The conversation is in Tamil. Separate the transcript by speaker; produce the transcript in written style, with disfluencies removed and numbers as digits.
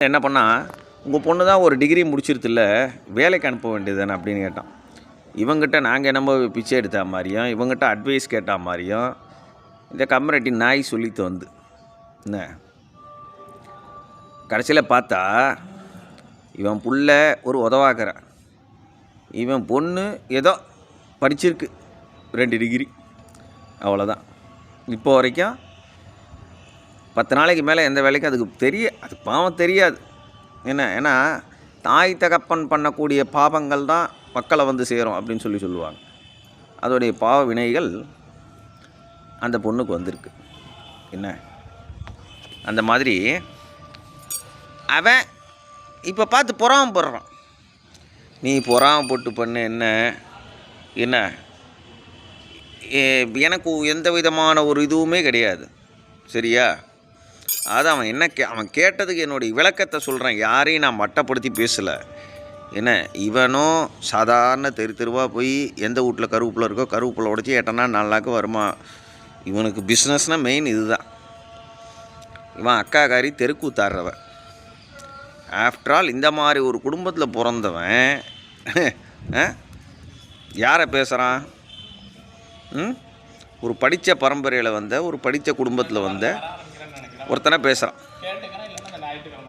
Speaker 1: என்ன பண்ணால், உங்கள் பொண்ணு தான் ஒரு டிகிரி முடிச்சிருத்துல, வேலைக்கு அனுப்ப வேண்டியது தானே அப்படின்னு கேட்டான். இவங்கிட்ட நாங்கள் என்னமோ பிச்சை எடுத்த மாதிரியும், இவங்ககிட்ட அட்வைஸ் கேட்ட மாதிரியும் இந்த கம்யூனிட்டி நாய் சொல்லித்து வந்து என்ன கடைசியில் பார்த்தா இவன் புள்ள ஒரு உதவாக்குறான், இவன் பொண்ணு ஏதோ படிச்சிருக்கு 2 டிகிரி, அவ்வளோதான். இப்போ வரைக்கும் 10 நாளைக்கு மேலே எந்த வேலைக்கும் அது பாவம் தெரியாது. ஏன்னா தாய் தகப்பன் பண்ணக்கூடிய பாவங்கள் தான் மக்களை வந்து சேரும் அப்படின்னு சொல்லுவாங்க. அதோடைய பாவ வினைகள் அந்த பொண்ணுக்கு வந்திருக்கு. என்ன அந்த மாதிரி அவன் இப்போ பார்த்து பொறாமப்படுறான். நீ பொறாமப்பட்டு பண்ண என்ன எனக்கு எந்த விதமான ஒரு இதுவுமே கிடையாது, சரியா? அது அவன் கேட்டதுக்கு என்னுடைய விளக்கத்தை சொல்கிறேன். யாரையும் நான் மட்டப்படுத்தி பேசலை. என்ன இவனும் சாதாரண தெருவாக போய் எந்த வீட்டில் கருவேப்பிலை இருக்கோ கருவேப்பிலை உடச்சி 8 4 லாக்கு வருமா. இவனுக்கு பிஸ்னஸ்னால் மெயின் இதுதான். இவன் அக்காக்காரி தெருக்கூத்தாடுறவன். ஆஃப்டர் ஆல் இந்த மாதிரி ஒரு குடும்பத்தில் பிறந்தவன் யாரை பேசுகிறான்? ஒரு படித்த பரம்பரையில் வந்த ஒரு படித்த குடும்பத்தில் வந்த ஒருத்தனை பேசுகிறான்.